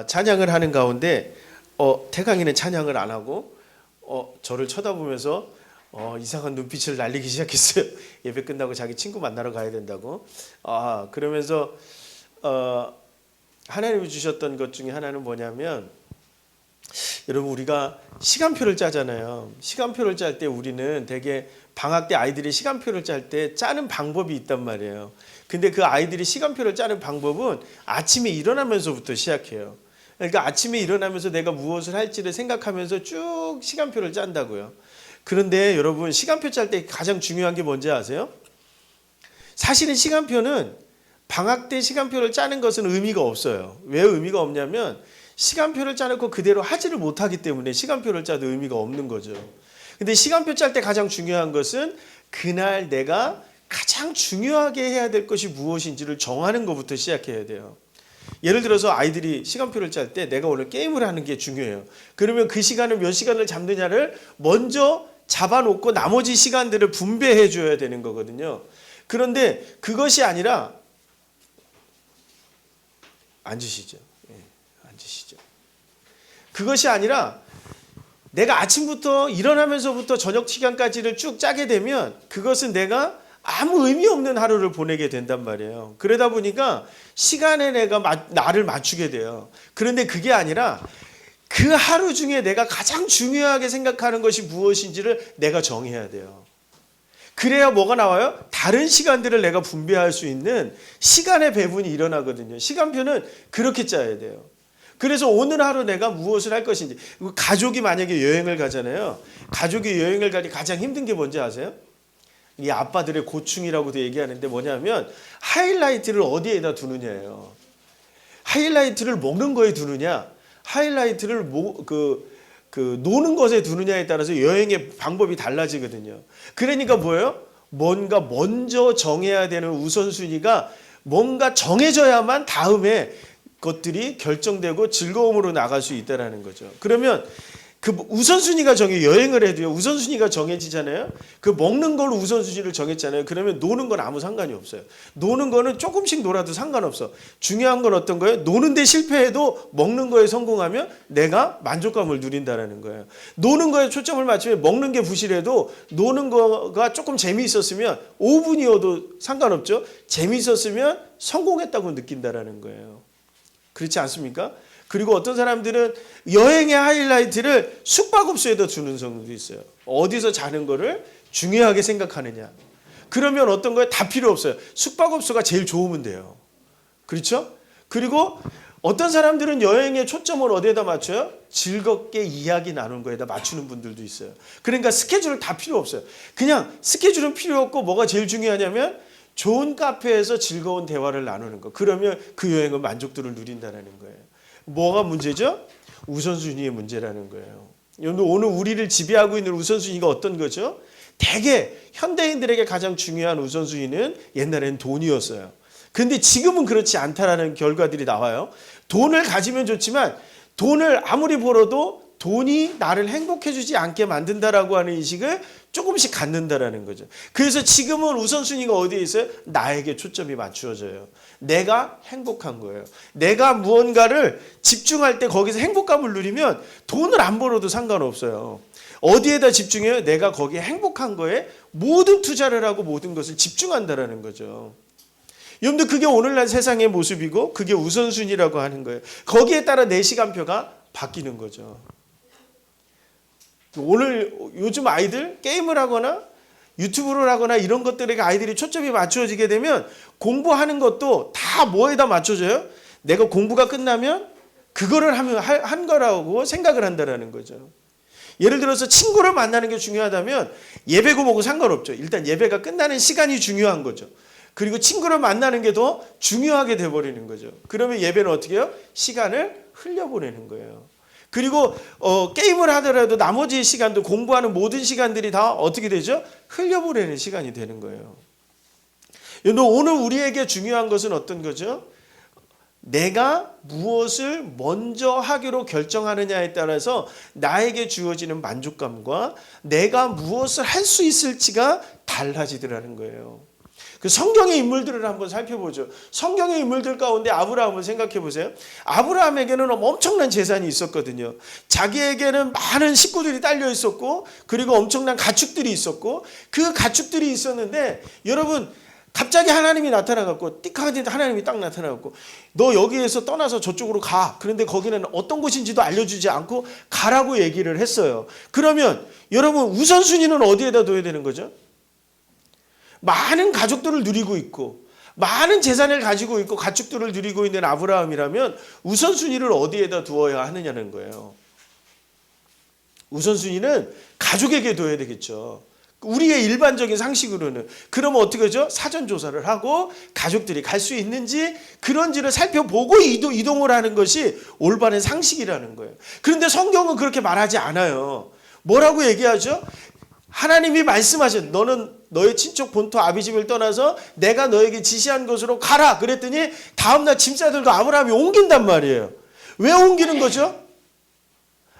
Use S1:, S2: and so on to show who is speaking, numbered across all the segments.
S1: 찬양을 하는 가운데 태강이는 찬양을 안 하고 저를 쳐다보면서 이상한 눈빛을 날리기 시작했어요. 예배 끝나고 자기 친구 만나러 가야 된다고. 그러면서 하나님이 주셨던 것 중에 하나는 뭐냐면, 여러분, 우리가 시간표를 짜잖아요. 시간표를 짤 때 우리는 되게 방학 때 아이들이 시간표를 짤 때 짜는 방법이 있단 말이에요. 근데 그 아이들이 시간표를 짜는 방법은 아침에 일어나면서부터 시작해요. 그러니까 아침에 일어나면서 내가 무엇을 할지를 생각하면서 쭉 시간표를 짠다고요. 그런데 여러분, 시간표 짤 때 가장 중요한 게 뭔지 아세요? 사실은 시간표는 방학 때 시간표를 짜는 것은 의미가 없어요. 왜 의미가 없냐면 시간표를 짜놓고 그대로 하지를 못하기 때문에 시간표를 짜도 의미가 없는 거죠. 근데 시간표 짤 때 가장 중요한 것은 그날 내가 가장 중요하게 해야 될 것이 무엇인지를 정하는 것부터 시작해야 돼요. 예를 들어서 아이들이 시간표를 짤 때 내가 오늘 게임을 하는 게 중요해요. 그러면 그 시간을 몇 시간을 잡느냐를 먼저 잡아놓고 나머지 시간들을 분배해 줘야 되는 거거든요. 그런데 그것이 아니라 앉으시죠. 앉으시죠. 그것이 아니라 내가 아침부터 일어나면서부터 저녁 시간까지를 쭉 짜게 되면 그것은 내가 아무 의미 없는 하루를 보내게 된단 말이에요. 그러다 보니까 시간에 내가 나를 맞추게 돼요. 그런데 그게 아니라 그 하루 중에 내가 가장 중요하게 생각하는 것이 무엇인지를 내가 정해야 돼요. 그래야 뭐가 나와요? 다른 시간들을 내가 분배할 수 있는 시간의 배분이 일어나거든요. 시간표는 그렇게 짜야 돼요. 그래서 오늘 하루 내가 무엇을 할 것인지. 가족이 만약에 여행을 가잖아요. 가족이 여행을 갈 때 가장 힘든 게 뭔지 아세요? 이 아빠들의 고충이라고도 얘기하는데 뭐냐면 하이라이트를 어디에다 두느냐예요. 하이라이트를 먹는 거에 두느냐, 하이라이트를 노는 것에 두느냐에 따라서 여행의 방법이 달라지거든요. 그러니까 뭐예요? 뭔가 먼저 정해야 되는 우선순위가 뭔가 정해져야만 다음에 것들이 결정되고 즐거움으로 나갈 수 있다는 거죠. 그러면 그 우선순위가 여행을 해도요, 우선순위가 정해지잖아요. 그 먹는 걸로 우선순위를 정했잖아요. 그러면 노는 건 아무 상관이 없어요. 노는 거는 조금씩 놀아도 상관없어. 중요한 건 어떤 거예요? 노는데 실패해도 먹는 거에 성공하면 내가 만족감을 누린다는 거예요. 노는 거에 초점을 맞추면 먹는 게 부실해도 노는 거가 조금 재미있었으면 5분이어도 상관없죠. 재미있었으면 성공했다고 느낀다는 거예요. 그렇지 않습니까? 그리고 어떤 사람들은 여행의 하이라이트를 숙박업소에다 주는 사람도 있어요. 어디서 자는 거를 중요하게 생각하느냐. 그러면 어떤 거에 다 필요 없어요. 숙박업소가 제일 좋으면 돼요. 그렇죠? 그리고 어떤 사람들은 여행의 초점을 어디에다 맞춰요? 즐겁게 이야기 나누는 거에다 맞추는 분들도 있어요. 그러니까 스케줄을 다 필요 없어요. 그냥 스케줄은 필요 없고 뭐가 제일 중요하냐면 좋은 카페에서 즐거운 대화를 나누는 거. 그러면 그 여행은 만족도를 누린다는 거예요. 뭐가 문제죠? 우선순위의 문제라는 거예요. 오늘 우리를 지배하고 있는 우선순위가 어떤 거죠? 대개 현대인들에게 가장 중요한 우선순위는 옛날에는 돈이었어요. 그런데 지금은 그렇지 않다라는 결과들이 나와요. 돈을 가지면 좋지만 돈을 아무리 벌어도 돈이 나를 행복해주지 않게 만든다라고 하는 인식을 조금씩 갖는다라는 거죠. 그래서 지금은 우선순위가 어디에 있어요? 나에게 초점이 맞추어져요. 내가 행복한 거예요. 내가 무언가를 집중할 때 거기서 행복감을 누리면 돈을 안 벌어도 상관없어요. 어디에다 집중해요? 내가 거기에 행복한 거에 모든 투자를 하고 모든 것을 집중한다라는 거죠. 여러분들, 그게 오늘날 세상의 모습이고 그게 우선순위라고 하는 거예요. 거기에 따라 내 시간표가 바뀌는 거죠. 요즘 아이들 게임을 하거나 유튜브를 하거나 이런 것들에게 아이들이 초점이 맞춰지게 되면 공부하는 것도 다 뭐에다 맞춰져요? 내가 공부가 끝나면 그거를 한 거라고 생각을 한다는 거죠. 예를 들어서 친구를 만나는 게 중요하다면 예배고 뭐고 상관없죠. 일단 예배가 끝나는 시간이 중요한 거죠. 그리고 친구를 만나는 게 더 중요하게 돼버리는 거죠. 그러면 예배는 어떻게 해요? 시간을 흘려보내는 거예요. 그리고 게임을 하더라도 나머지 시간도, 공부하는 모든 시간들이 다 어떻게 되죠? 흘려보내는 시간이 되는 거예요. 오늘 우리에게 중요한 것은 어떤 거죠? 내가 무엇을 먼저 하기로 결정하느냐에 따라서 나에게 주어지는 만족감과 내가 무엇을 할 수 있을지가 달라지더라는 거예요. 그 성경의 인물들을 한번 살펴보죠. 성경의 인물들 가운데 아브라함을 생각해 보세요. 아브라함에게는 엄청난 재산이 있었거든요. 자기에게는 많은 식구들이 딸려 있었고, 그리고 엄청난 가축들이 있었고, 그 가축들이 있었는데, 여러분 갑자기 하나님이 나타나갖고, 띡하니 하나님이 딱 나타나갖고, 너 여기에서 떠나서 저쪽으로 가. 그런데 거기는 어떤 곳인지도 알려주지 않고 가라고 얘기를 했어요. 그러면 여러분 우선순위는 어디에다 둬야 되는 거죠? 많은 가족들을 누리고 있고 많은 재산을 가지고 있고 가축들을 누리고 있는 아브라함이라면 우선순위를 어디에다 두어야 하느냐는 거예요. 우선순위는 가족에게 둬야 되겠죠. 우리의 일반적인 상식으로는. 그러면 어떻게 하죠? 사전 조사를 하고 가족들이 갈 수 있는지 그런지를 살펴보고 이동을 하는 것이 올바른 상식이라는 거예요. 그런데 성경은 그렇게 말하지 않아요. 뭐라고 얘기하죠? 하나님이 말씀하신 너는 너의 친척 본토 아비집을 떠나서 내가 너에게 지시한 곳으로 가라. 그랬더니 다음날 짐 싸들고 아브라함이 옮긴단 말이에요. 왜 옮기는 거죠?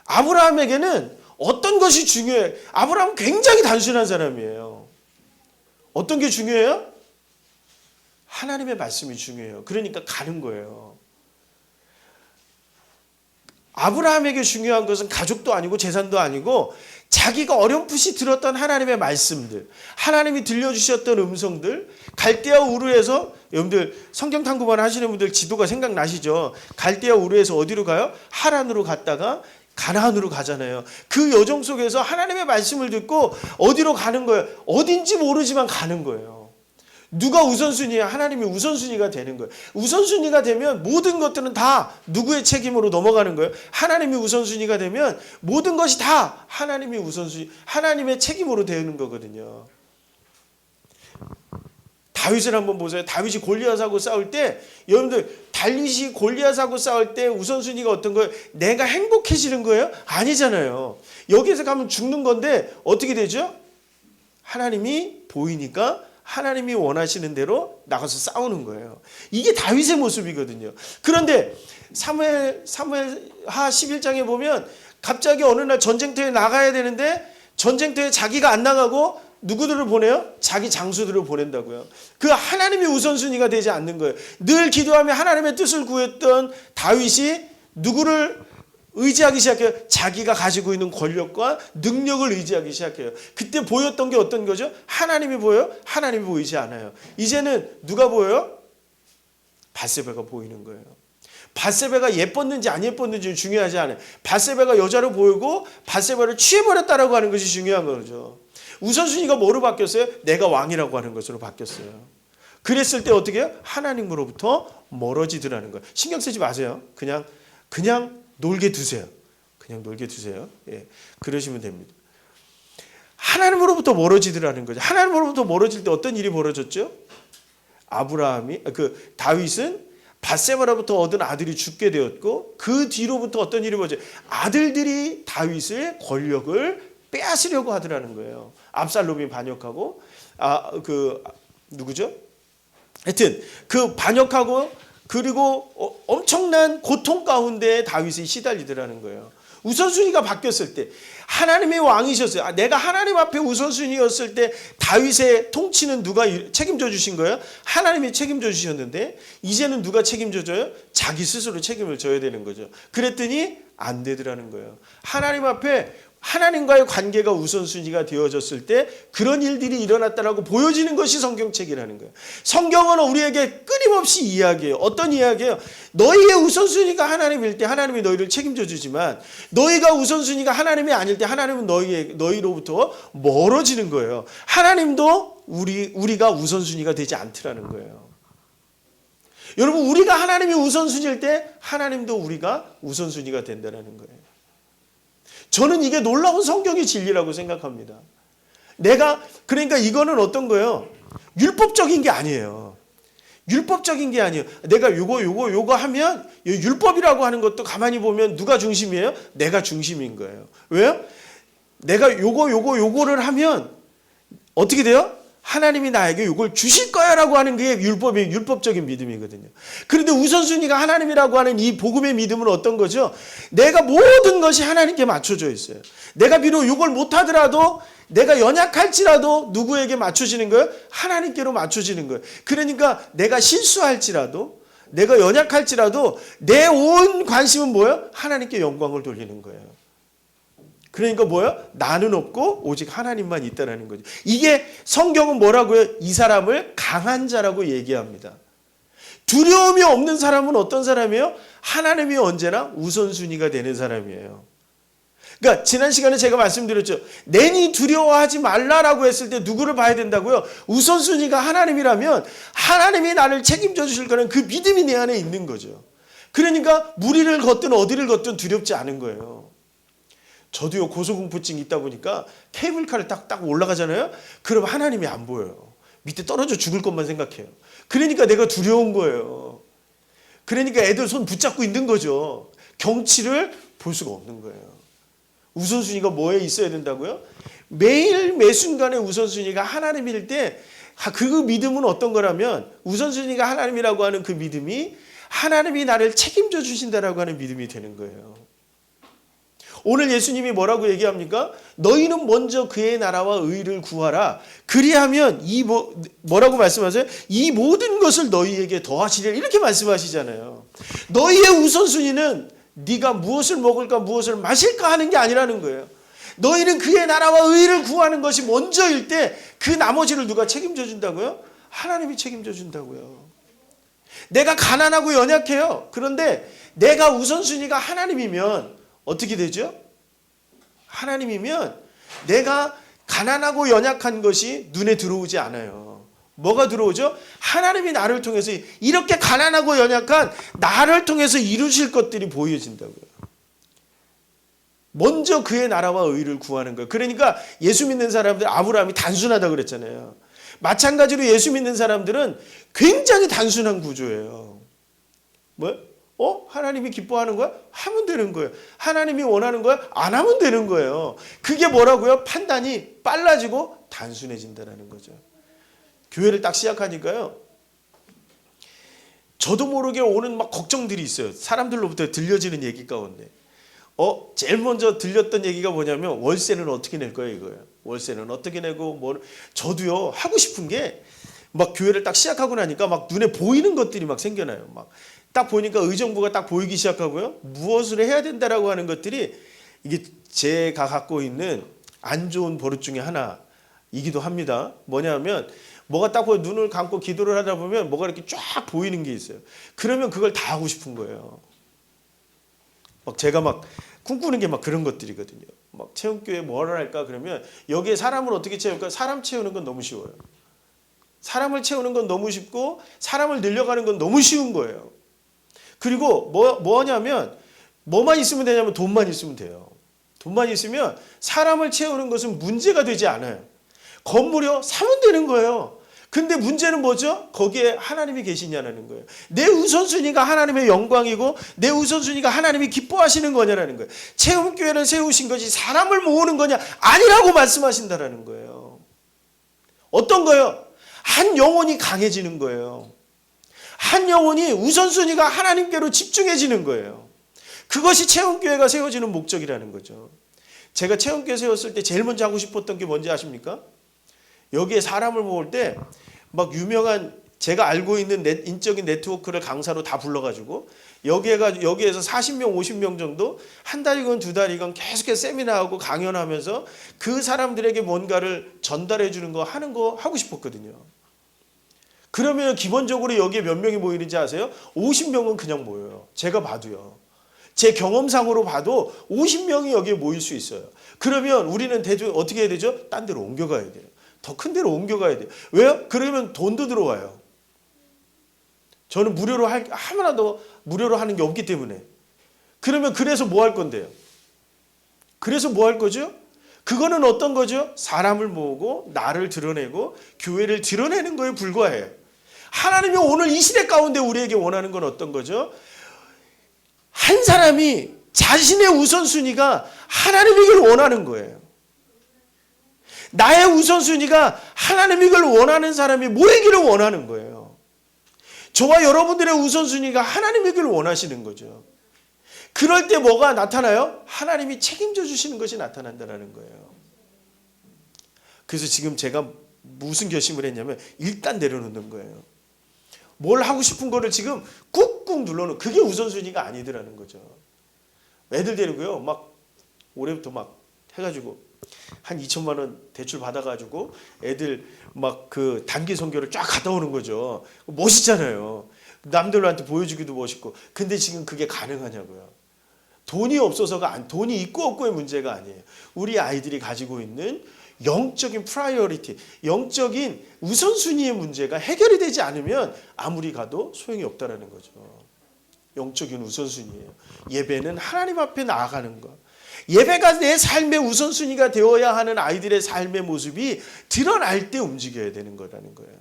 S1: 아브라함에게는 어떤 것이 중요해요? 아브라함은 굉장히 단순한 사람이에요. 어떤 게 중요해요? 하나님의 말씀이 중요해요. 그러니까 가는 거예요. 아브라함에게 중요한 것은 가족도 아니고 재산도 아니고 자기가 어렴풋이 들었던 하나님의 말씀들, 하나님이 들려주셨던 음성들, 갈대아 우르에서, 여러분들 성경 탐구만 하시는 분들 지도가 생각나시죠? 갈대아 우르에서 어디로 가요? 하란으로 갔다가 가나안으로 가잖아요. 그 여정 속에서 하나님의 말씀을 듣고 어디로 가는 거예요? 어딘지 모르지만 가는 거예요. 누가 우선순위야? 하나님이 우선순위가 되는 거예요. 우선순위가 되면 모든 것들은 다 누구의 책임으로 넘어가는 거예요? 하나님이 우선순위가 되면 모든 것이 다 하나님이 우선순위, 하나님의 책임으로 되는 거거든요. 다윗을 한번 보세요. 다윗이 골리앗하고 싸울 때, 여러분들 다윗이 골리앗하고 싸울 때 우선순위가 어떤 거예요? 내가 행복해지는 거예요? 아니잖아요. 여기에서 가면 죽는 건데 어떻게 되죠? 하나님이 보이니까 하나님이 원하시는 대로 나가서 싸우는 거예요. 이게 다윗의 모습이거든요. 그런데 사무엘하 11장에 보면 갑자기 어느 날 전쟁터에 나가야 되는데 전쟁터에 자기가 안 나가고 누구들을 보내요? 자기 장수들을 보낸다고요. 그 하나님이 우선순위가 되지 않는 거예요. 늘 기도하며 하나님의 뜻을 구했던 다윗이 누구를 의지하기 시작해요? 자기가 가지고 있는 권력과 능력을 의지하기 시작해요. 그때 보였던 게 어떤 거죠? 하나님이 보여요? 하나님이 보이지 않아요. 이제는 누가 보여요? 밧세바가 보이는 거예요. 밧세바가 예뻤는지 안 예뻤는지 중요하지 않아요. 밧세바가 여자로 보이고 밧세바를 취해버렸다라고 하는 것이 중요한 거죠. 우선순위가 뭐로 바뀌었어요? 내가 왕이라고 하는 것으로 바뀌었어요. 그랬을 때 어떻게 해요? 하나님으로부터 멀어지더라는 거예요. 신경 쓰지 마세요. 그냥 놀게 두세요. 그냥 놀게 두세요. 예, 그러시면 됩니다. 하나님으로부터 멀어지더라는 거죠. 하나님으로부터 멀어질 때 어떤 일이 벌어졌죠? 다윗은 밧세바로부터 얻은 아들이 죽게 되었고 그 뒤로부터 어떤 일이 벌어져요? 아들들이 다윗의 권력을 빼앗으려고 하더라는 거예요. 압살롬이 반역하고 누구죠? 하여튼 그 반역하고 그리고 엄청난 고통 가운데 다윗이 시달리더라는 거예요. 우선순위가 바뀌었을 때 하나님의 왕이셨어요. 내가 하나님 앞에 우선순위였을 때 다윗의 통치는 누가 책임져 주신 거예요? 하나님이 책임져 주셨는데 이제는 누가 책임져 줘요? 자기 스스로 책임을 져야 되는 거죠. 그랬더니 안 되더라는 거예요. 하나님 앞에 하나님과의 관계가 우선순위가 되어졌을 때 그런 일들이 일어났다라고 보여지는 것이 성경책이라는 거예요. 성경은 우리에게 끊임없이 이야기해요. 어떤 이야기예요? 너희의 우선순위가 하나님일 때 하나님이 너희를 책임져 주지만 너희가 우선순위가 하나님이 아닐 때 하나님은 너희로부터 멀어지는 거예요. 하나님도 우리가 우선순위가 되지 않더라는 거예요. 여러분, 우리가 하나님이 우선순위일 때 하나님도 우리가 우선순위가 된다는 거예요. 저는 이게 놀라운 성경의 진리라고 생각합니다. 그러니까 이거는 어떤 거예요? 율법적인 게 아니에요. 율법적인 게 아니에요. 내가 요거 하면 율법이라고 하는 것도 가만히 보면 누가 중심이에요? 내가 중심인 거예요. 왜요? 내가 요거를 하면 어떻게 돼요? 하나님이 나에게 이걸 주실 거야라고 하는 게 율법적인 믿음이거든요. 그런데 우선순위가 하나님이라고 하는 이 복음의 믿음은 어떤 거죠? 내가 모든 것이 하나님께 맞춰져 있어요. 내가 비록 이걸 못하더라도, 내가 연약할지라도 누구에게 맞춰지는 거예요? 하나님께로 맞춰지는 거예요. 그러니까 내가 실수할지라도, 내가 연약할지라도 내 온 관심은 뭐예요? 하나님께 영광을 돌리는 거예요. 그러니까 뭐야? 나는 없고 오직 하나님만 있다라는 거죠. 이게 성경은 뭐라고요? 이 사람을 강한 자라고 얘기합니다. 두려움이 없는 사람은 어떤 사람이에요? 하나님이 언제나 우선순위가 되는 사람이에요. 그러니까 지난 시간에 제가 말씀드렸죠. 내니 두려워하지 말라라고 했을 때 누구를 봐야 된다고요? 우선순위가 하나님이라면 하나님이 나를 책임져 주실 거라는 그 믿음이 내 안에 있는 거죠. 그러니까 무리를 걷든 어디를 걷든 두렵지 않은 거예요. 저도요, 고소공포증이 있다 보니까 케이블카를 딱 올라가잖아요. 그럼 하나님이 안 보여요. 밑에 떨어져 죽을 것만 생각해요. 그러니까 내가 두려운 거예요. 그러니까 애들 손 붙잡고 있는 거죠. 경치를 볼 수가 없는 거예요. 우선순위가 뭐에 있어야 된다고요? 매일 매 순간의 우선순위가 하나님일 때 그 믿음은 어떤 거라면, 우선순위가 하나님이라고 하는 그 믿음이 하나님이 나를 책임져 주신다라고 하는 믿음이 되는 거예요. 오늘 예수님이 뭐라고 얘기합니까? 너희는 먼저 그의 나라와 의를 구하라. 그리하면 뭐라고 말씀하세요? 이 모든 것을 너희에게 더하시리라. 이렇게 말씀하시잖아요. 너희의 우선순위는 네가 무엇을 먹을까 무엇을 마실까 하는 게 아니라는 거예요. 너희는 그의 나라와 의를 구하는 것이 먼저일 때 그 나머지를 누가 책임져 준다고요? 하나님이 책임져 준다고요. 내가 가난하고 연약해요. 그런데 내가 우선순위가 하나님이면 어떻게 되죠? 하나님이면 내가 가난하고 연약한 것이 눈에 들어오지 않아요. 뭐가 들어오죠? 하나님이 나를 통해서 이렇게 가난하고 연약한 나를 통해서 이루실 것들이 보여진다고요. 먼저 그의 나라와 의를 구하는 거예요. 그러니까 예수 믿는 사람들, 아브라함이 단순하다고 그랬잖아요. 마찬가지로 예수 믿는 사람들은 굉장히 단순한 구조예요. 뭐요? 하나님이 기뻐하는 거야? 하면 되는 거예요. 하나님이 원하는 거야? 안 하면 되는 거예요. 그게 뭐라고요? 판단이 빨라지고 단순해진다는 거죠. 교회를 딱 시작하니까요, 저도 모르게 오는 막 걱정들이 있어요. 사람들로부터 들려지는 얘기 가운데. 제일 먼저 들렸던 얘기가 뭐냐면, 월세는 어떻게 낼 거예요, 이거예요. 월세는 어떻게 내고, 저도요, 하고 싶은 게, 막 교회를 딱 시작하고 나니까 막 눈에 보이는 것들이 막 생겨나요. 막 딱 보니까 의정부가 딱 보이기 시작하고요. 무엇을 해야 된다라고 하는 것들이, 이게 제가 갖고 있는 안 좋은 버릇 중에 하나이기도 합니다. 뭐냐면, 뭐가 딱 보여, 눈을 감고 기도를 하다 보면 뭐가 이렇게 쫙 보이는 게 있어요. 그러면 그걸 다 하고 싶은 거예요. 막 제가 막 꿈꾸는 게 막 그런 것들이거든요. 막 체험교회 뭐를 할까 그러면, 여기에 사람을 어떻게 채울까? 사람 채우는 건 너무 쉬워요. 사람을 채우는 건 너무 쉽고 사람을 늘려가는 건 너무 쉬운 거예요. 그리고 뭐냐면, 뭐만 있으면 되냐면 돈만 있으면 돼요. 돈만 있으면 사람을 채우는 것은 문제가 되지 않아요. 건물이요, 사면 되는 거예요. 근데 문제는 뭐죠? 거기에 하나님이 계시냐는 거예요. 내 우선순위가 하나님의 영광이고 내 우선순위가 하나님이 기뻐하시는 거냐라는 거예요. 체험교회를 세우신 것이 사람을 모으는 거냐? 아니라고 말씀하신다라는 거예요. 어떤 거예요? 한 영혼이 강해지는 거예요. 한 영혼이 우선순위가 하나님께로 집중해지는 거예요. 그것이 체험교회가 세워지는 목적이라는 거죠. 제가 체험교회 세웠을 때 제일 먼저 하고 싶었던 게 뭔지 아십니까? 여기에 사람을 모을 때 막 유명한, 제가 알고 있는 인적인 네트워크를 강사로 다 불러가지고 여기에서 40명, 50명 정도 한 달이건 두 달이건 계속해서 세미나하고 강연하면서 그 사람들에게 뭔가를 전달해 주는 거 하는 거 하고 싶었거든요. 그러면 기본적으로 여기에 몇 명이 모이는지 아세요? 50명은 그냥 모여요. 제가 봐도요. 제 경험상으로 봐도 50명이 여기에 모일 수 있어요. 그러면 우리는 어떻게 해야 되죠? 딴 데로 옮겨가야 돼요. 더 큰 데로 옮겨가야 돼요. 왜요? 그러면 돈도 들어와요. 저는 하나도 무료로 하는 게 없기 때문에. 그러면 그래서 뭐 할 건데요? 그래서 뭐 할 거죠? 그거는 어떤 거죠? 사람을 모으고 나를 드러내고 교회를 드러내는 거에 불과해요. 하나님이 오늘 이 시대 가운데 우리에게 원하는 건 어떤 거죠? 한 사람이 자신의 우선순위가 하나님이길 원하는 거예요. 나의 우선순위가 하나님이길 원하는 사람이 모이기를 원하는 거예요. 저와 여러분들의 우선순위가 하나님이길 원하시는 거죠. 그럴 때 뭐가 나타나요? 하나님이 책임져 주시는 것이 나타난다는 거예요. 그래서 지금 제가 무슨 결심을 했냐면 일단 내려놓는 거예요. 뭘 하고 싶은 거를 지금 꾹꾹 눌러놓은, 그게 우선순위가 아니더라는 거죠. 애들 데리고요, 막 올해부터 막 해가지고 한 2천만 원 대출 받아가지고 애들 막 그 단기 선교를 쫙 갔다 오는 거죠. 멋있잖아요. 남들한테 보여주기도 멋있고. 근데 지금 그게 가능하냐고요. 돈이 없어서가 돈이 있고 없고의 문제가 아니에요. 우리 아이들이 가지고 있는 영적인 프라이어리티, 영적인 우선순위의 문제가 해결이 되지 않으면 아무리 가도 소용이 없다라는 거죠. 영적인 우선순위예요. 예배는 하나님 앞에 나아가는 것. 예배가 내 삶의 우선순위가 되어야 하는 아이들의 삶의 모습이 드러날 때 움직여야 되는 거라는 거예요.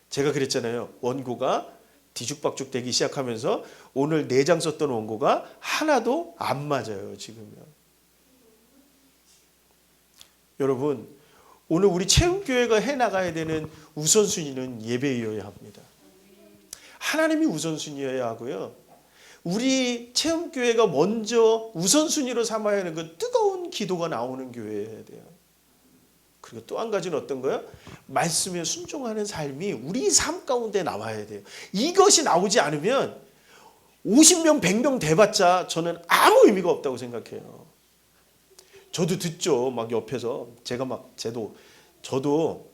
S1: 제가 그랬잖아요. 원고가 뒤죽박죽 되기 시작하면서 오늘 4장 썼던 원고가 하나도 안 맞아요. 지금요. 여러분, 오늘 우리 체험교회가 해나가야 되는 우선순위는 예배여야 합니다. 하나님이 우선순위여야 하고요. 우리 체험교회가 먼저 우선순위로 삼아야 하는 그 뜨거운 기도가 나오는 교회여야 돼요. 그리고 또 한 가지는 어떤 거예요? 말씀에 순종하는 삶이 우리 삶 가운데 나와야 돼요. 이것이 나오지 않으면 50명, 100명 돼봤자 저는 아무 의미가 없다고 생각해요. 저도 듣죠. 막 옆에서 저도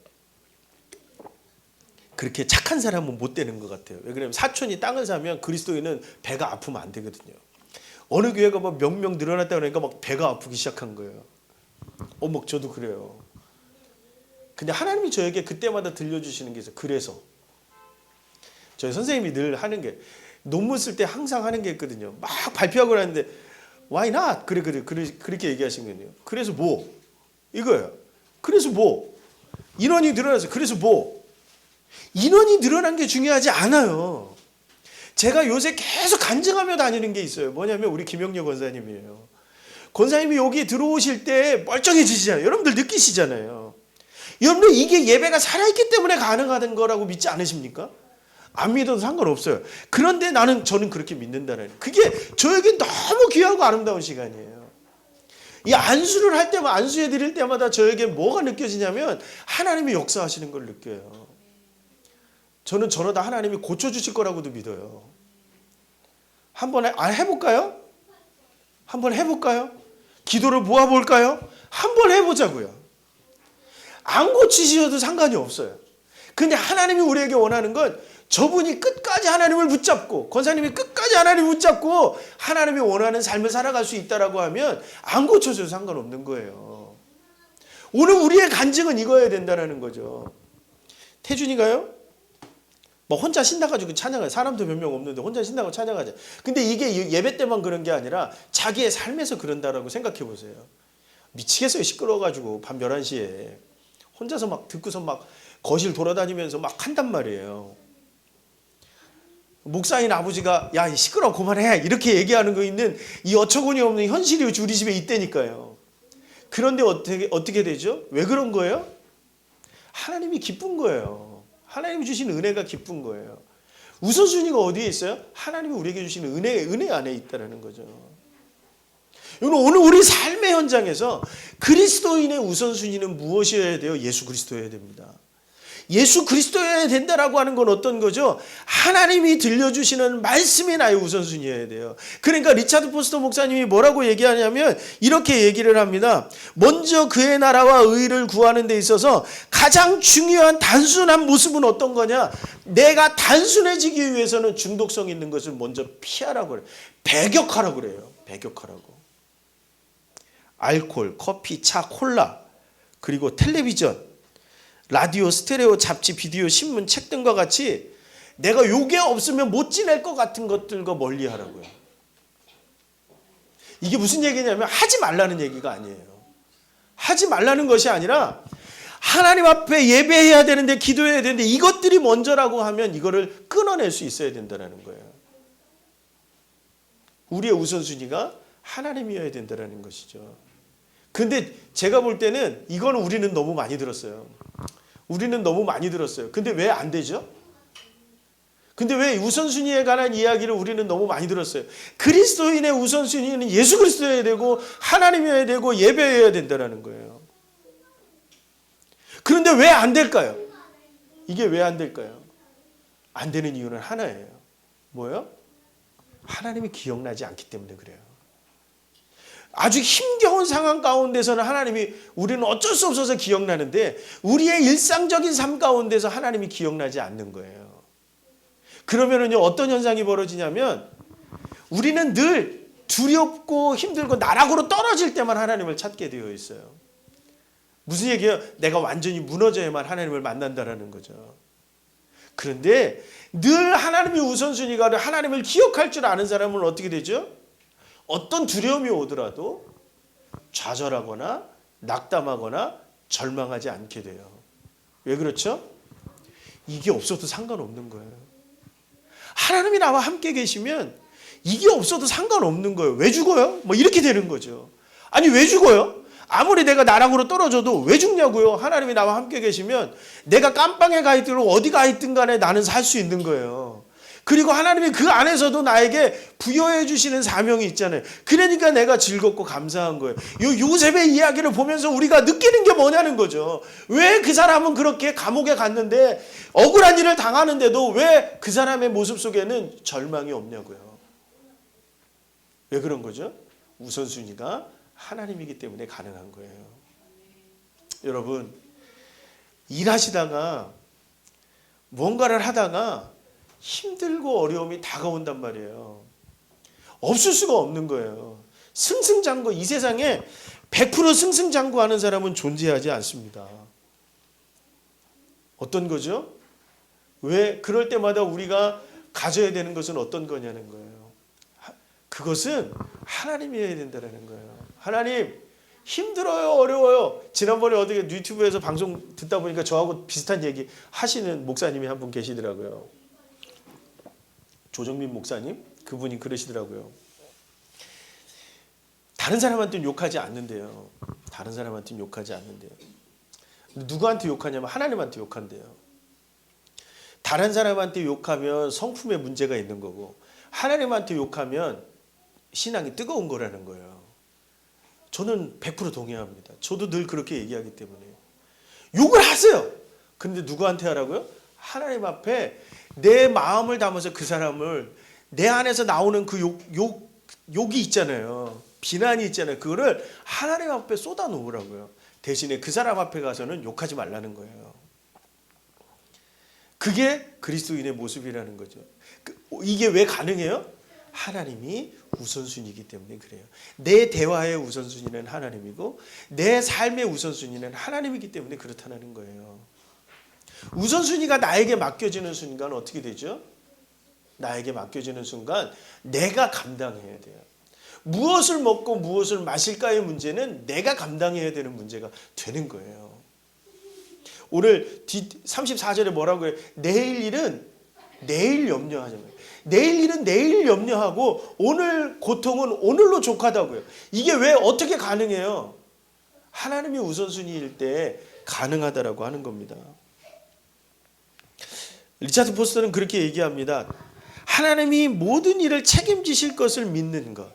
S1: 그렇게 착한 사람은 못 되는 것 같아요. 왜 그러냐면 사촌이 땅을 사면 그리스도인은 배가 아프면 안 되거든요. 어느 교회가 막 몇 명 늘어났다 그러니까 막 배가 아프기 시작한 거예요. 막 저도 그래요. 근데 하나님이 저에게 그때마다 들려주시는 게 있어요. 그래서 저희 선생님이 늘 하는 게, 논문 쓸 때 항상 하는 게 있거든요. 막 발표하고 하는데 Why not? 그렇게 얘기하시거든요. 그래서 뭐? 이거예요. 그래서 뭐? 인원이 늘어나서 그래서 뭐? 인원이 늘어난 게 중요하지 않아요. 제가 요새 계속 간증하며 다니는 게 있어요. 뭐냐면 우리 김영렬 권사님이에요. 권사님이 여기 들어오실 때 멀쩡해지시잖아요. 여러분들 느끼시잖아요. 여러분들 이게 예배가 살아있기 때문에 가능한 거라고 믿지 않으십니까? 안 믿어도 상관없어요. 그런데 저는 그렇게 믿는다는 거예요. 그게 저에게 너무 귀하고 아름다운 시간이에요. 이 안수를 할 때마다, 안수해 드릴 때마다 저에게 뭐가 느껴지냐면 하나님이 역사하시는 걸 느껴요. 저는 저러다 하나님이 고쳐주실 거라고도 믿어요. 한번 해볼까요? 한번 해볼까요? 기도를 모아볼까요? 한번 해보자고요. 안 고치셔도 상관이 없어요. 근데 하나님이 우리에게 원하는 건 저분이 끝까지 하나님을 붙잡고, 권사님이 끝까지 하나님을 붙잡고 하나님이 원하는 삶을 살아갈 수 있다라고 하면 안 고쳐줘도 상관없는 거예요. 오늘 우리의 간증은 이거여야 된다는 거죠. 태준이가요? 뭐 혼자 신나가지고 찬양해. 사람도 몇 명 없는데 혼자 신나고 찬양하자. 근데 이게 예배 때만 그런 게 아니라 자기의 삶에서 그런다라고 생각해 보세요. 미치겠어요. 시끄러워가지고 밤 11시에 혼자서 막 듣고서 막 거실 돌아다니면서 막 한단 말이에요. 목사인 아버지가 야 시끄러워 그만해 이렇게 얘기하는 거 있는 이 어처구니 없는 현실이 우리 집에 있다니까요. 그런데 어떻게 되죠? 왜 그런 거예요? 하나님이 기쁜 거예요. 하나님이 주신 은혜가 기쁜 거예요. 우선순위가 어디에 있어요? 하나님이 우리에게 주시는 은혜 안에 있다는 거죠. 오늘 우리 삶의 현장에서 그리스도인의 우선순위는 무엇이어야 돼요? 예수 그리스도여야 됩니다. 예수 그리스도여야 된다라고 하는 건 어떤 거죠? 하나님이 들려주시는 말씀이 나의 우선순위여야 돼요. 그러니까 리차드 포스터 목사님이 뭐라고 얘기하냐면 이렇게 얘기를 합니다. 먼저 그의 나라와 의를 구하는 데 있어서 가장 중요한 단순한 모습은 어떤 거냐? 내가 단순해지기 위해서는 중독성 있는 것을 먼저 피하라고 그래요. 배격하라고 그래요. 배격하라고. 알코올, 커피, 차, 콜라, 그리고 텔레비전, 라디오, 스테레오, 잡지, 비디오, 신문, 책 등과 같이 내가 요게 없으면 못 지낼 것 같은 것들과 멀리 하라고요. 이게 무슨 얘기냐면 하지 말라는 얘기가 아니에요. 하지 말라는 것이 아니라 하나님 앞에 예배해야 되는데 기도해야 되는데 이것들이 먼저라고 하면 이거를 끊어낼 수 있어야 된다는 거예요. 우리의 우선순위가 하나님이어야 된다는 것이죠. 근데 제가 볼 때는 이거는 우리는 너무 많이 들었어요. 우리는 너무 많이 들었어요. 근데 왜 안 되죠? 근데 왜 우선순위에 관한 이야기를 우리는 너무 많이 들었어요? 그리스도인의 우선순위는 예수 그리스도여야 되고 하나님이어야 되고 예배여야 된다는 거예요. 그런데 왜 안 될까요? 이게 왜 안 될까요? 안 되는 이유는 하나예요. 뭐예요? 하나님이 기억나지 않기 때문에 그래요. 아주 힘겨운 상황 가운데서는 하나님이 우리는 어쩔 수 없어서 기억나는데 우리의 일상적인 삶 가운데서 하나님이 기억나지 않는 거예요. 그러면은요 어떤 현상이 벌어지냐면 우리는 늘 두렵고 힘들고 나락으로 떨어질 때만 하나님을 찾게 되어 있어요. 무슨 얘기예요? 내가 완전히 무너져야만 하나님을 만난다라는 거죠. 그런데 늘 하나님이 우선순위가 하나님을 기억할 줄 아는 사람은 어떻게 되죠? 어떤 두려움이 오더라도 좌절하거나 낙담하거나 절망하지 않게 돼요. 왜 그렇죠? 이게 없어도 상관없는 거예요. 하나님이 나와 함께 계시면 이게 없어도 상관없는 거예요. 왜 죽어요? 뭐 이렇게 되는 거죠. 아니 왜 죽어요? 아무리 내가 나락으로 떨어져도 왜 죽냐고요? 하나님이 나와 함께 계시면 내가 깜빵에 가 있든 어디 가 있든 간에 나는 살 수 있는 거예요. 그리고 하나님이 그 안에서도 나에게 부여해 주시는 사명이 있잖아요. 그러니까 내가 즐겁고 감사한 거예요. 요셉의 이야기를 보면서 우리가 느끼는 게 뭐냐는 거죠. 왜 그 사람은 그렇게 감옥에 갔는데 억울한 일을 당하는데도 왜 그 사람의 모습 속에는 절망이 없냐고요. 왜 그런 거죠? 우선순위가 하나님이기 때문에 가능한 거예요. 여러분, 일하시다가 뭔가를 하다가 힘들고 어려움이 다가온단 말이에요. 없을 수가 없는 거예요. 승승장구, 이 세상에 100% 승승장구하는 사람은 존재하지 않습니다. 어떤 거죠? 왜 그럴 때마다 우리가 가져야 되는 것은 어떤 거냐는 거예요. 그것은 하나님이어야 된다는 거예요. 하나님, 힘들어요, 어려워요. 지난번에 어떻게 유튜브에서 방송 듣다 보니까 저하고 비슷한 얘기 하시는 목사님이 한 분 계시더라고요. 조정민 목사님, 그분이 그러시더라고요. 다른 사람한테는 욕하지 않는데요. 다른 사람한테는 욕하지 않는데요. 누구한테 욕하냐면 하나님한테 욕한대요. 다른 사람한테 욕하면 성품에 문제가 있는 거고 하나님한테 욕하면 신앙이 뜨거운 거라는 거예요. 저는 100% 동의합니다. 저도 늘 그렇게 얘기하기 때문에. 욕을 하세요. 그런데 누구한테 하라고요? 하나님 앞에 내 마음을 담아서 그 사람을 내 안에서 나오는 그 욕이 있잖아요. 비난이 있잖아요. 그거를 하나님 앞에 쏟아 놓으라고요. 대신에 그 사람 앞에 가서는 욕하지 말라는 거예요. 그게 그리스도인의 모습이라는 거죠. 이게 왜 가능해요? 하나님이 우선순위이기 때문에 그래요. 내 대화의 우선순위는 하나님이고 내 삶의 우선순위는 하나님이기 때문에 그렇다는 거예요. 우선순위가 나에게 맡겨지는 순간 어떻게 되죠? 나에게 맡겨지는 순간 내가 감당해야 돼요. 무엇을 먹고 무엇을 마실까의 문제는 내가 감당해야 되는 문제가 되는 거예요. 오늘 34절에 뭐라고 해요? 내일 일은 내일 염려하자고요. 내일 일은 내일 염려하고 오늘 고통은 오늘로 족하다고요. 이게 왜 어떻게 가능해요? 하나님이 우선순위일 때 가능하다라고 하는 겁니다. 리차드 포스터는 그렇게 얘기합니다. 하나님이 모든 일을 책임지실 것을 믿는 것.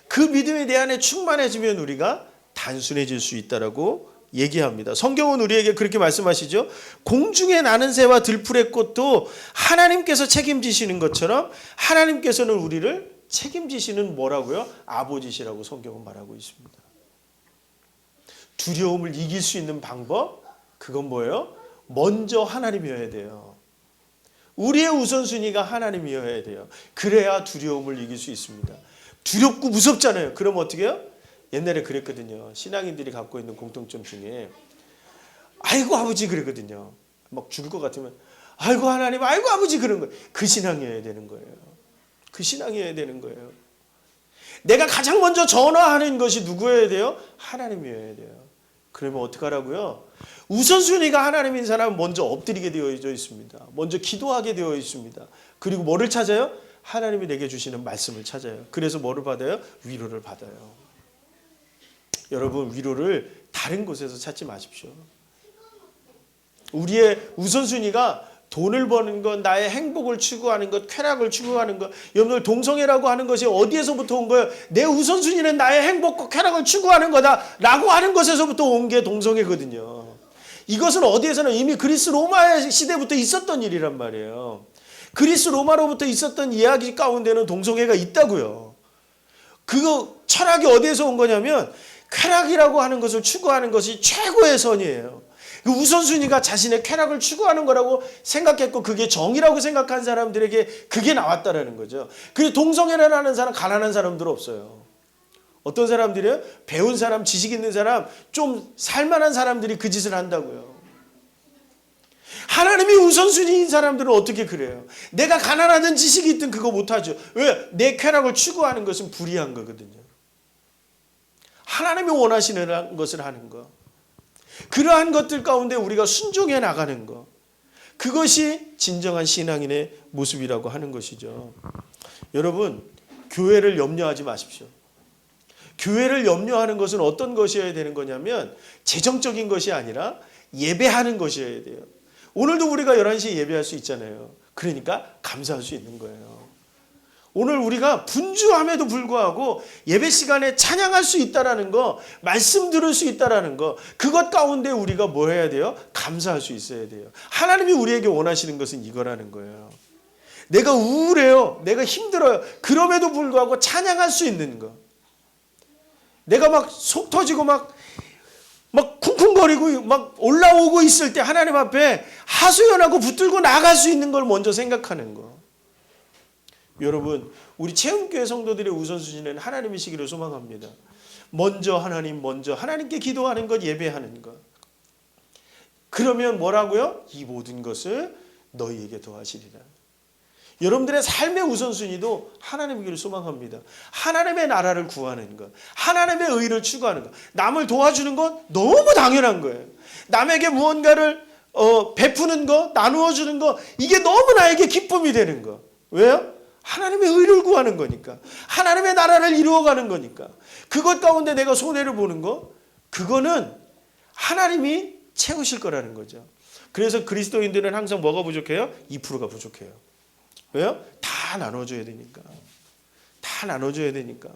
S1: 그 믿음이 내 안에 충만해지면 우리가 단순해질 수 있다라고 얘기합니다. 성경은 우리에게 그렇게 말씀하시죠. 공중에 나는 새와 들풀의 꽃도 하나님께서 책임지시는 것처럼 하나님께서는 우리를 책임지시는 뭐라고요? 아버지시라고 성경은 말하고 있습니다. 두려움을 이길 수 있는 방법? 그건 뭐예요? 먼저 하나님이어야 돼요. 우리의 우선순위가 하나님이어야 돼요. 그래야 두려움을 이길 수 있습니다. 두렵고 무섭잖아요. 그럼 어떻게 해요? 옛날에 그랬거든요. 신앙인들이 갖고 있는 공통점 중에 아이고 아버지 그러거든요. 막 죽을 것 같으면 아이고 하나님, 아이고 아버지 그런 거예요. 그 신앙이어야 되는 거예요. 그 신앙이어야 되는 거예요. 내가 가장 먼저 전화하는 것이 누구여야 돼요? 하나님이어야 돼요. 그러면 어떡하라고요? 우선순위가 하나님인 사람은 먼저 엎드리게 되어 있습니다. 먼저 기도하게 되어 있습니다. 그리고 뭐를 찾아요? 하나님이 내게 주시는 말씀을 찾아요. 그래서 뭐를 받아요? 위로를 받아요. 여러분, 위로를 다른 곳에서 찾지 마십시오. 우리의 우선순위가 돈을 버는 것, 나의 행복을 추구하는 것, 쾌락을 추구하는 것. 여러분들, 동성애라고 하는 것이 어디에서부터 온 거예요? 내 우선순위는 나의 행복과 쾌락을 추구하는 거다라고 하는 것에서부터 온 게 동성애거든요. 이것은 어디에서는 이미 그리스 로마 시대부터 있었던 일이란 말이에요. 그리스 로마로부터 있었던 이야기 가운데는 동성애가 있다고요. 그 철학이 어디에서 온 거냐면 쾌락이라고 하는 것을 추구하는 것이 최고의 선이에요. 그 우선순위가 자신의 쾌락을 추구하는 거라고 생각했고 그게 정의라고 생각한 사람들에게 그게 나왔다라는 거죠. 그래서 동성애를 하는 사람, 가난한 사람들 없어요. 어떤 사람들이요? 배운 사람, 지식 있는 사람, 좀 살만한 사람들이 그 짓을 한다고요. 하나님이 우선순위인 사람들은 어떻게 그래요? 내가 가난하든 지식이 있든 그거 못하죠. 왜? 내 쾌락을 추구하는 것은 불의한 거거든요. 하나님이 원하시는 것을 하는 거. 그러한 것들 가운데 우리가 순종해 나가는 것. 그것이 진정한 신앙인의 모습이라고 하는 것이죠. 여러분, 교회를 염려하지 마십시오. 교회를 염려하는 것은 어떤 것이어야 되는 거냐면 재정적인 것이 아니라 예배하는 것이어야 돼요. 오늘도 우리가 11시에 예배할 수 있잖아요. 그러니까 감사할 수 있는 거예요. 오늘 우리가 분주함에도 불구하고 예배 시간에 찬양할 수 있다라는 거, 말씀 들을 수 있다라는 거, 그것 가운데 우리가 뭐 해야 돼요? 감사할 수 있어야 돼요. 하나님이 우리에게 원하시는 것은 이거라는 거예요. 내가 우울해요. 내가 힘들어요. 그럼에도 불구하고 찬양할 수 있는 거. 내가 막 속 터지고 막 쿵쿵거리고 막 올라오고 있을 때 하나님 앞에 하소연하고 붙들고 나갈 수 있는 걸 먼저 생각하는 거. 여러분, 우리 체험교회 성도들의 우선순위는 하나님이시기를 소망합니다. 먼저 하나님께 기도하는 것, 예배하는 것. 그러면 뭐라고요? 이 모든 것을 너희에게 더하시리라. 여러분들의 삶의 우선순위도 하나님이기를 소망합니다. 하나님의 나라를 구하는 것, 하나님의 의를 추구하는 것, 남을 도와주는 것 너무 당연한 거예요. 남에게 무언가를 베푸는 것, 나누어 주는 것, 이게 너무 나에게 기쁨이 되는 것. 왜요? 하나님의 의를 구하는 거니까. 하나님의 나라를 이루어가는 거니까. 그것 가운데 내가 손해를 보는 거, 그거는 하나님이 채우실 거라는 거죠. 그래서 그리스도인들은 항상 뭐가 부족해요? 2%가 부족해요. 왜요? 다 나눠줘야 되니까. 다 나눠줘야 되니까.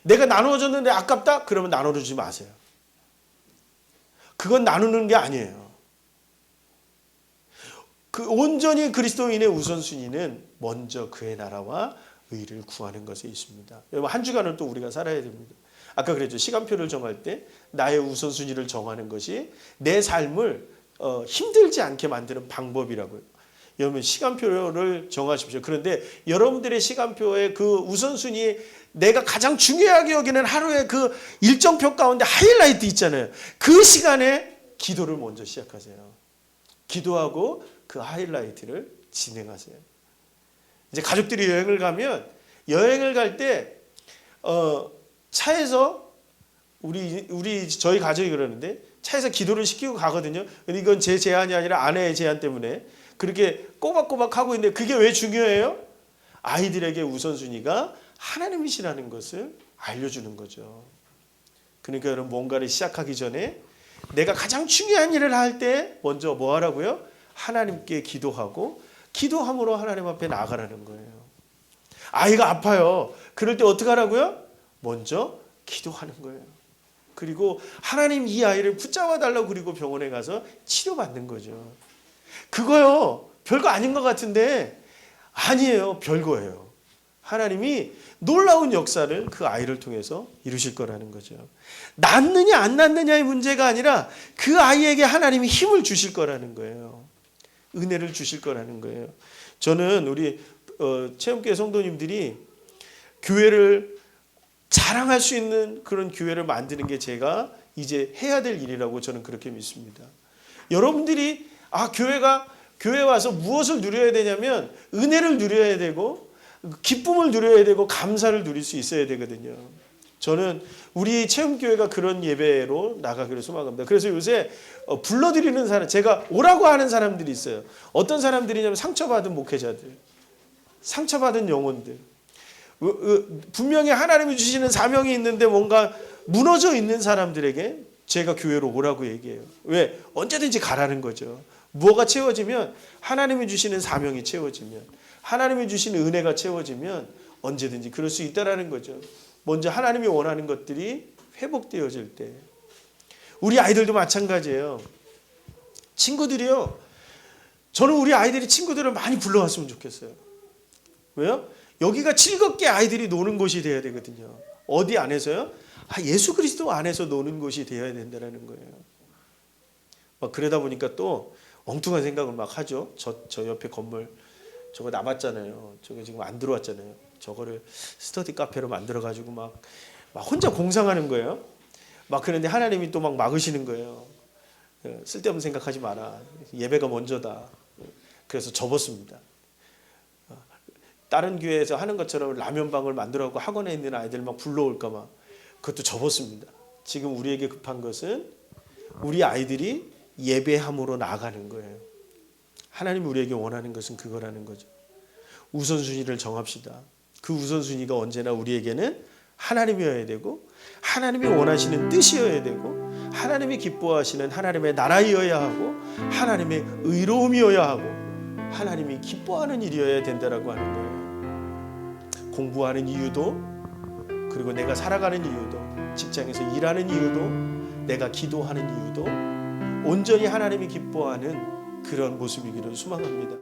S1: 내가 나눠줬는데 아깝다? 그러면 나눠주지 마세요. 그건 나누는 게 아니에요. 그 온전히 그리스도인의 우선순위는 먼저 그의 나라와 의를 구하는 것에 있습니다. 여러분, 한 주간을 또 우리가 살아야 됩니다. 아까 그랬죠. 시간표를 정할 때 나의 우선순위를 정하는 것이 내 삶을 힘들지 않게 만드는 방법이라고요. 여러분, 시간표를 정하십시오. 그런데 여러분들의 시간표의 그 우선순위, 내가 가장 중요하게 여기는 하루의 그 일정표 가운데 하이라이트 있잖아요. 그 시간에 기도를 먼저 시작하세요. 기도하고 그 하이라이트를 진행하세요. 이제 가족들이 여행을 가면, 여행을 갈 때 차에서 저희 가족이 그러는데 차에서 기도를 시키고 가거든요. 근데 이건 제 제안이 아니라 아내의 제안 때문에 그렇게 꼬박꼬박 하고 있는데, 그게 왜 중요해요? 아이들에게 우선순위가 하나님이시라는 것을 알려주는 거죠. 그러니까 여러분, 뭔가를 시작하기 전에 내가 가장 중요한 일을 할 때 먼저 뭐 하라고요? 하나님께 기도하고 기도함으로 하나님 앞에 나아가라는 거예요. 아이가 아파요. 그럴 때 어떻게 하라고요? 먼저 기도하는 거예요. 그리고 하나님, 이 아이를 붙잡아 달라고, 그리고 병원에 가서 치료받는 거죠. 그거요, 별거 아닌 것 같은데 아니에요. 별거예요. 하나님이 놀라운 역사를 그 아이를 통해서 이루실 거라는 거죠. 낫느냐 안 낫느냐의 문제가 아니라 그 아이에게 하나님이 힘을 주실 거라는 거예요. 은혜를 주실 거라는 거예요. 저는 우리 체험교회 성도님들이 교회를 자랑할 수 있는 그런 교회를 만드는 게 제가 이제 해야 될 일이라고 저는 그렇게 믿습니다. 여러분들이 교회 와서 무엇을 누려야 되냐면 은혜를 누려야 되고 기쁨을 누려야 되고 감사를 누릴 수 있어야 되거든요. 저는 우리 체험교회가 그런 예배로 나가기를 소망합니다. 그래서 요새 불러드리는 사람, 제가 오라고 하는 사람들이 있어요. 어떤 사람들이냐면 상처받은 목회자들, 상처받은 영혼들. 분명히 하나님이 주시는 사명이 있는데 뭔가 무너져 있는 사람들에게 제가 교회로 오라고 얘기해요. 왜? 언제든지 가라는 거죠. 무엇가 채워지면, 하나님이 주시는 사명이 채워지면, 하나님이 주시는 은혜가 채워지면 언제든지 그럴 수 있다라는 거죠. 먼저 하나님이 원하는 것들이 회복되어질 때. 우리 아이들도 마찬가지예요. 친구들이요. 저는 우리 아이들이 친구들을 많이 불러왔으면 좋겠어요. 왜요? 여기가 즐겁게 아이들이 노는 곳이 되어야 되거든요. 어디 안에서요? 예수 그리스도 안에서 노는 곳이 되어야 된다는 거예요. 막 그러다 보니까 또 엉뚱한 생각을 막 하죠. 저 옆에 건물 저거 남았잖아요. 저거 지금 안 들어왔잖아요. 저거를 스터디 카페로 만들어가지고 막 혼자 공상하는 거예요. 막 그런데 하나님이 또 막 막으시는 거예요. 쓸데없는 생각하지 마라. 예배가 먼저다. 그래서 접었습니다. 다른 교회에서 하는 것처럼 라면방을 만들어갖고 학원에 있는 아이들 막 불러올까 봐 그것도 접었습니다. 지금 우리에게 급한 것은 우리 아이들이 예배함으로 나아가는 거예요. 하나님이 우리에게 원하는 것은 그거라는 거죠. 우선순위를 정합시다. 그 우선순위가 언제나 우리에게는 하나님이어야 되고, 하나님이 원하시는 뜻이어야 되고, 하나님이 기뻐하시는 하나님의 나라이어야 하고, 하나님의 의로움이어야 하고, 하나님이 기뻐하는 일이어야 된다라고 하는 거예요. 공부하는 이유도, 그리고 내가 살아가는 이유도, 직장에서 일하는 이유도, 내가 기도하는 이유도 온전히 하나님이 기뻐하는 그런 모습이기를 소망합니다.